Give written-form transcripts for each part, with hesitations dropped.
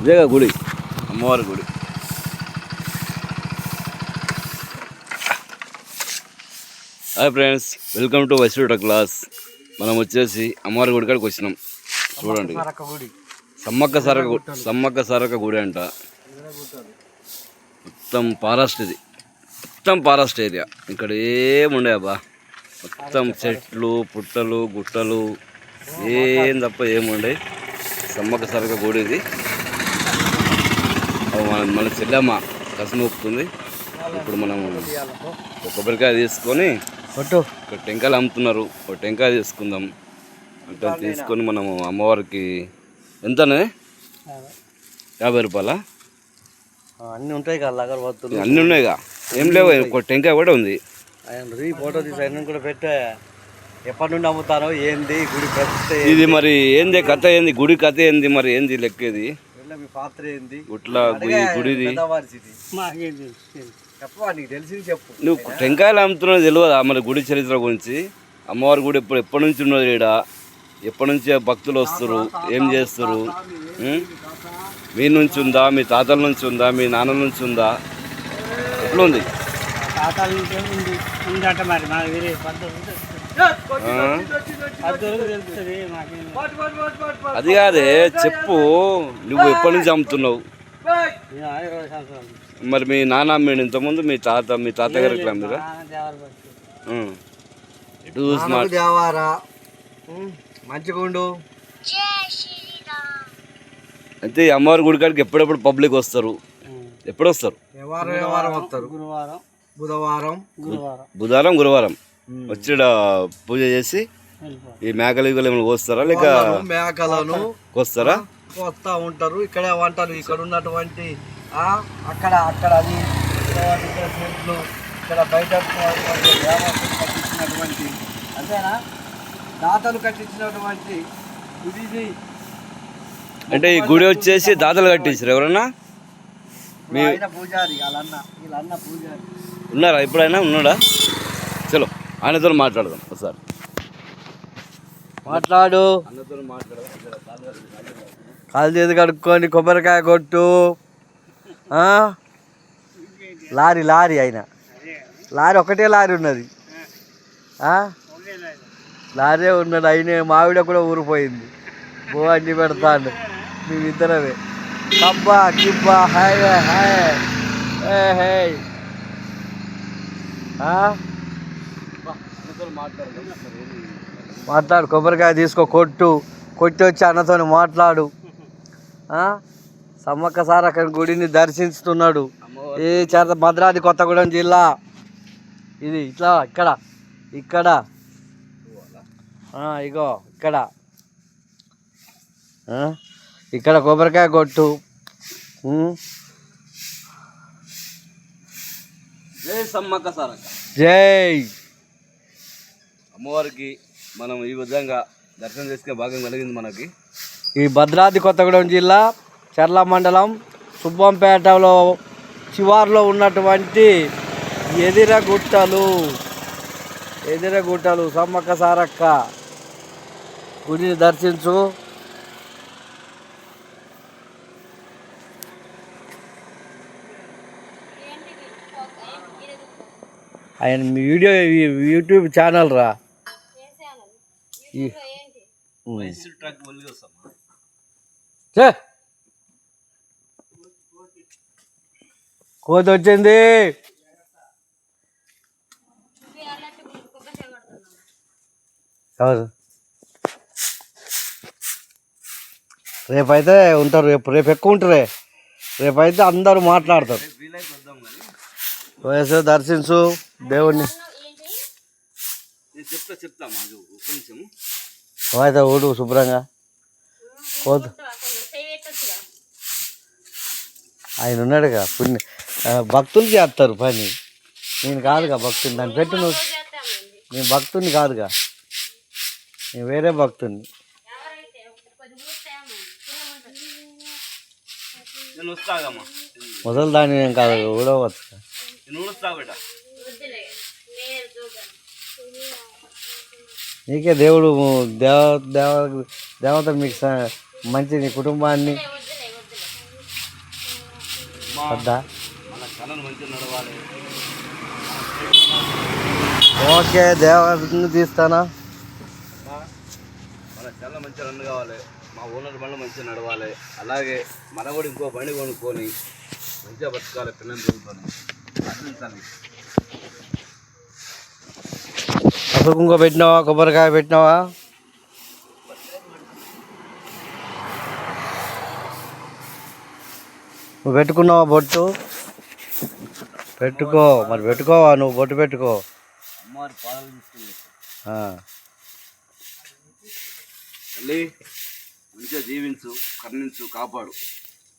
ఇదేగా గుడి, అమ్మవారి గుడి. హాయ్ ఫ్రెండ్స్, వెల్కమ్ టు వైసూట క్లాస్. మనం వచ్చేసి అమ్మవారి గుడి కాడికి వచ్చినాం. చూడండి, సమ్మక్క సారక్క గుడి అంట. మొత్తం ఫారెస్ట్, ఇది మొత్తం ఫారెస్ట్ ఏరియా. ఇక్కడ ఏముండే అబ్బా, మొత్తం చెట్లు పుట్టలు గుట్టలు ఏం తప్ప ఏముండే. సమ్మక్క సారక్క గుడి ఇది. మన చెల్లెమ్మ కసి నొప్పుతుంది. ఇప్పుడు మనం ఒక కొబ్బరికాయ తీసుకొని ఒక టెంకాయలు అమ్ముతున్నారు, ఒక టెంకాయ తీసుకుందాం అంటే తీసుకొని మనము అమ్మవారికి ఎంతనే 50 రూపాయలా? అన్నీ ఉంటాయి కదా, అగరబత్తులు అన్నీ ఉన్నాయిగా, ఏం లేవు, ఒక టెంకాయ కూడా ఉంది. ఫోటో తీసి ఆయన కూడా పెట్టా. ఎప్పటి నుండి అమ్ముతారో ఏంది గుడి ప్రతిష్ట, ఇది మరి ఏంది కథ, ఏంది గుడి కథ ఏంది, మరి ఏంది లెక్కేది, మీ పాత్ర ఏంది, గుట్లా గుడిది తెలిసి చెప్పు. నువ్వు టెంకాయలు అమ్ముతున్నావు తెలియదా మరి గుడి చరిత్ర గురించి? అమ్మవారి గుడి ఎప్పటి నుంచి ఉన్నది ఈడ, ఎప్పటి నుంచి భక్తులు వస్తారు, ఏం చేస్తారు? మీ నుంచి ఉందా, మీ తాతల నుంచి ఉందా, మీ నాన్నల నుంచి ఉందా, ఎట్లా ఉంది? అది కాదే చెప్పు, నువ్వు ఎప్పటి నుంచి అమ్ముతున్నావు? మరి మీ నాన్న అమ్మాడు ఇంతకుముందు, మీ తాతగారు ఎట్లా అమ్మిరా? మంచిగుండు. అయితే అమ్మవారి గుడి కాడికి ఎప్పుడెప్పుడు పబ్లిక్ వస్తారు? ఎప్పుడు వస్తారు? బుధవారం గురువారం వచ్చి పూజ చేసి ఈ మేకలు ఏమైనా కోస్తారా, లేక మేకలను కోస్తారా? వస్తూ ఉంటారు. ఇక్కడే వంటలు, ఇక్కడ ఉన్నటువంటి అక్కడ అది చెట్లు, ఇక్కడ బయట కట్టించినటువంటి, అంతేనా, దాతలు కట్టించినటువంటి గుడి. అంటే ఈ గుడి వచ్చేసి దాతలు కట్టించారు ఎవరన్నా? మీ పూజారి వీళ్ళన్న పూజారి ఉన్నారా? ఎప్పుడైనా ఉన్నాడా? చలో ఆయనతో మాట్లాడదాం ఒకసారి. మాట్లాడు. కాలు చేతి కడుక్కొని కొబ్బరికాయ కొట్టు. లారీ లారీ ఒకటే లారీ ఉన్నది, లారీ ఉన్నది. అయిన మావిడ కూడా ఊరిపోయింది. అన్నీ పెడతాను మేమిద్దరమే. కబ్బా కిబ్బా హాయ్ హాయ్ హాయ్. మాట్లాడు, కొబ్బరికాయ తీసుకో, కొట్టి వచ్చి అన్నతో మాట్లాడు. సమ్మక్క సారక్క గుడిని దర్శిస్తున్నాడు. ఈ భద్రాద్రి కొత్తగూడెం జిల్లా ఇది. ఇట్లా ఇక్కడ ఇగో ఇక్కడ కొబ్బరికాయ కొట్టు. జై సమ్మక్క సారక్క, జై. అమ్మవారికి మనం ఈ విధంగా దర్శనం చేసుకునే భాగం కలిగింది మనకి. ఈ భద్రాద్రి కొత్తగూడెం జిల్లా చర్ల మండలం సుబ్బంపేటలో చివార్లో ఉన్నటువంటి ఎదిరగుట్టలు సమ్మక్క సారక్క గుడిని దర్శించు. ఆయన మీ యూట్యూబ్ ఛానల్ రా. కోతి వచ్చింది. ఎవరు రేపైతే ఉంటారు, రేపు ఎక్కువ ఉంటారే. రేపైతే అందరూ మాట్లాడతారు. వయసు దర్శించు దేవుణ్ణి. అయితే ఊడు శుభ్రంగా. కోతు ఆయన ఉన్నాడుగా, భక్తులు చేస్తారు పని. నేను కాదుగా భక్తుని, దాన్ని పెట్టు నువ్వు. నేను భక్తుని కాదుగా, నేను వేరే భక్తుని. ముసలి దాన్ని నేను కాదు, ఊడవచ్చు. నీకే దేవుడు దేవత మీకు మంచి నీ కుటుంబాన్ని వద్దా? మన ఛానల్ మంచిగా నడవాలి. ఓకే, దేవాన్ని తీస్తానా? మన ఛానల్ మంచిగా రన్ కావాలి, మా ఓనర్ బండ్లు మంచిగా నడవాలి, అలాగే మన కూడా ఇంకో బండి కొనుక్కొని మంచిగా బతకాలి పిల్లలు చదువుకొని ఆశించాలి. అసలు ఇంకో పెట్టినావా? కొబ్బరికాయ పెట్టినావా? నువ్వు పెట్టుకున్నావా బొట్టు? పెట్టుకో మరి, పెట్టుకోవా నువ్వు? బొట్టు పెట్టుకో. అమ్మవారి పాదాలు తీసుకుంది తల్లి. మంచిగా జీవించు, కరుణించు, కాపాడు.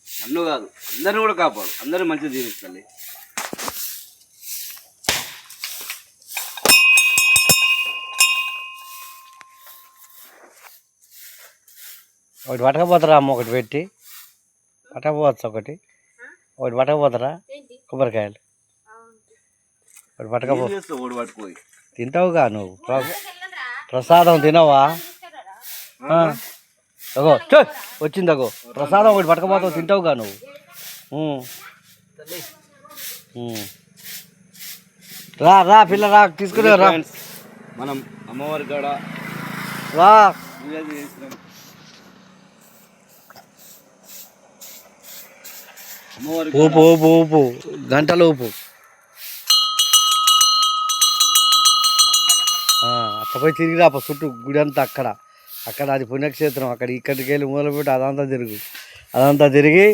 నన్ను కాదు అందరిని కూడా కాపాడు. అందరూ మంచిగా జీవించాలి. ఒకటి పట్టకపోతారా అమ్మ? ఒకటి పెట్టి పట్టకపోవచ్చు. ఒకటి పట్టకపోతారా? కొబ్బరికాయలు ఒకటి పట్టకపో. ఓడి పట్టుకోయి తింటావుగా నువ్వు? ప్రసాదం తినవా? అగో వచ్చింది, అగో ప్రసాదం ఒకటి పట్టకపోతావు. తింటావుగా నువ్వు? రా రా పిల్ల రా, తీసుకునే రా. మనం అమ్మవారి కాడ రా. ఊపు ఊపు ఊపు, గంటలు ఊపు. అట్లా పోయి తిరిగి రాప చుట్టూ గుడి అంతా. అక్కడ అది పుణ్యక్షేత్రం. ఇక్కడికి వెళ్ళి మొదలుపెట్టి అదంతా తిరిగి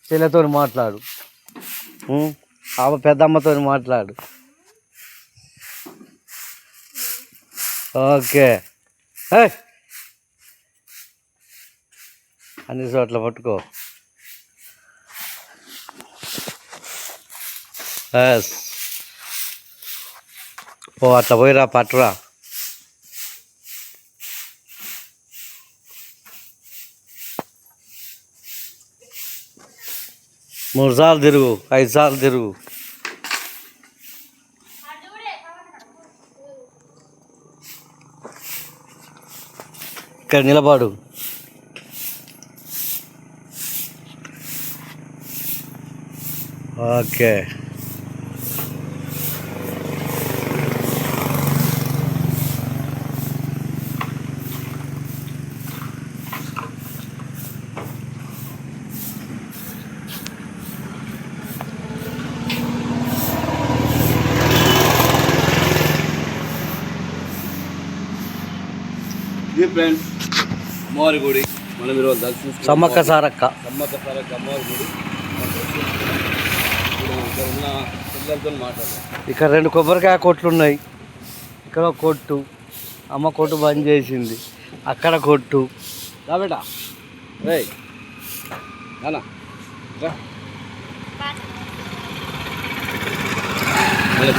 చెల్లెతో మాట్లాడు, పెద్దమ్మతో మాట్లాడు. ఓకే, అన్ని చోట్ల పట్టుకో. ఓ అట్లా పోయిరా, పట్టురా. మూడు సార్లు తిరుగు, 5 సార్లు తిరుగు. ఇక్కడ నిలబడు. ఓకే, ఇది ఫ్రెండ్స్ అమ్మవారి గుడి. మనం ఈరోజు దర్శించుకున్నాం. సమ్మక్క సారక్క అమ్మవారి గుడి. ఇక్కడ ఉన్న పిల్లలతో మాట్లాడాలి. ఇక్కడ 2 కొబ్బరికాయ కొట్లు ఉన్నాయి. ఇక్కడ ఒక కొట్టు, అమ్మ కొట్టు బంద్ చేసింది. అక్కడ కొట్టు. రాబేటా రే నానా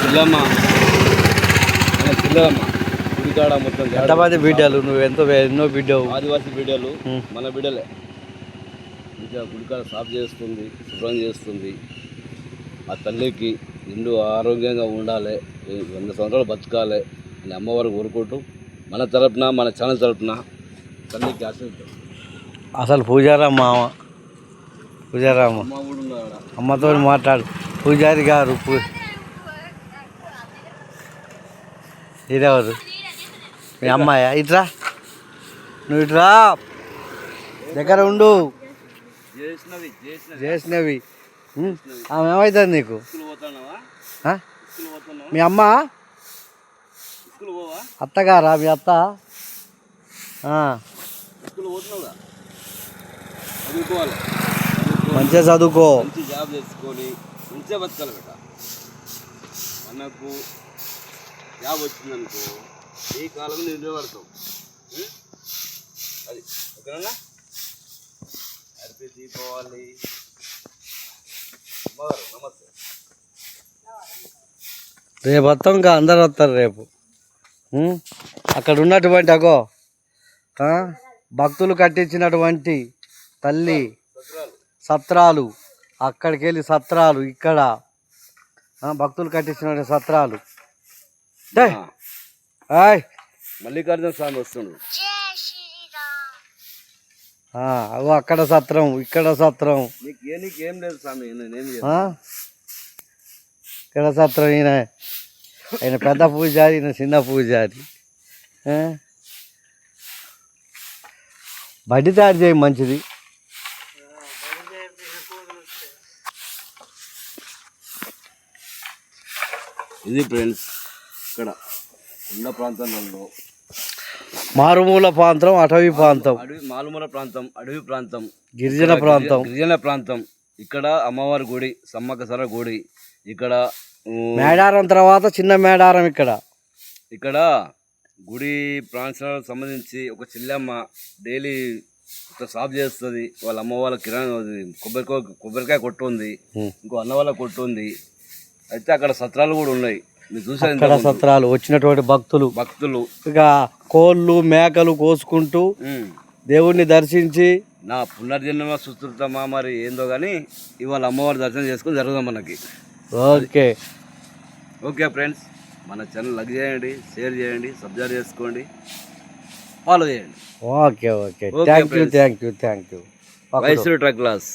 చిల్లమ్మ గుడికాడ మొత్తం ఎంతమంది బిడ్డలు? నువ్వు ఎన్నో బిడ్డవు. ఆదివాసీ బిడ్డలు, మన బిడ్డలే. ఇంకా గుడికాడ సాఫ్ చేస్తుంది, శుభ్రం చేస్తుంది. ఆ తల్లికి నిండు ఆరోగ్యంగా ఉండాలి, 100 సంవత్సరాలు బతకాలి అని అమ్మవారికి కోరుకుంటూ మన తరపున, మన ఛానల్ తరపున తల్లికి ఆశిస్తాం. అసలు పూజారామ అమ్మతో మాట్లాడు. పూజారి గారు ఇదెవరు? మీ అమ్మాయా? ఇట్రా, నువ్వు ఇట్రా, దగ్గర ఉండు. చేసినవి ఆమె ఏమవుతుంది నీకు? మీ అమ్మ అత్తగారా? మీ అత్త మంచిగా చదువుకో, మంచి జాబ్ తెచ్చుకొని మంచిగా బతకాలి బేట. మనకు జాబ్ వచ్చిందనుకో ఈ కాలంలో నిలబడతాం. అది ఓకేనా? హ్యాపీ దీపావళి. నమస్తే. రేపు వస్తాం, ఇంకా అందరు వస్తారు రేపు. అక్కడ ఉన్నటువంటి అగో భక్తులు కట్టించినటువంటి తల్లి సత్రాలు, అక్కడికి వెళ్ళి సత్రాలు, ఇక్కడ భక్తులు కట్టించిన సత్రాలు. మల్లికార్జున స్వామి వస్తుండు. అగో అక్కడ సత్రం, ఇక్కడ సత్రం, నీకేం లేదు స్వామి, నేనేం ఇక్కడ సత్రం. ఆయన పెద్ద పూజారి, ఈయన చిన్న పూజారి. బడ్డీ తయారు చేయి మంచిది. ఇది ఫ్రెండ్స్ ఇక్కడ ఉన్న ప్రాంతంలో మారుమూల ప్రాంతం, అటవీ ప్రాంతం, మారుమూల ప్రాంతం, అడవి ప్రాంతం, గిరిజన ప్రాంతం. ఇక్కడ అమ్మవారి గుడి, సమ్మక్కసార గుడి. ఇక్కడ మేడారం తర్వాత చిన్న మేడారం. ఇక్కడ గుడి ప్రాంతాలకు సంబంధించి ఒక చెల్లెమ్మ డైలీ ఒక షాప్ చేస్తుంది. వాళ్ళ అమ్మ వాళ్ళ కిరాణా కొబ్బరికాయ కొట్టు ఉంది, ఇంకో అన్న వాళ్ళ కొట్టు ఉంది. అయితే అక్కడ సత్రాలు కూడా ఉన్నాయి. మీరు చూసారు సత్రాలు. వచ్చినటువంటి భక్తులు ఇక కోళ్ళు మేకలు కోసుకుంటూ దేవుణ్ణి దర్శించి నా పునర్జన్మ సుస్తృతమా మరి ఏందో కానీ ఇవాళ అమ్మవారి దర్శనం చేసుకుని జరుగుదాం మనకి. ఓకే ఫ్రెండ్స్, మన ఛానల్ లైక్ చేయండి, షేర్ చేయండి, సబ్స్క్రైబ్ చేసుకోండి, ఫాలో చేయండి. Okay thank you. వైసూరు ట్రక్ క్లాస్.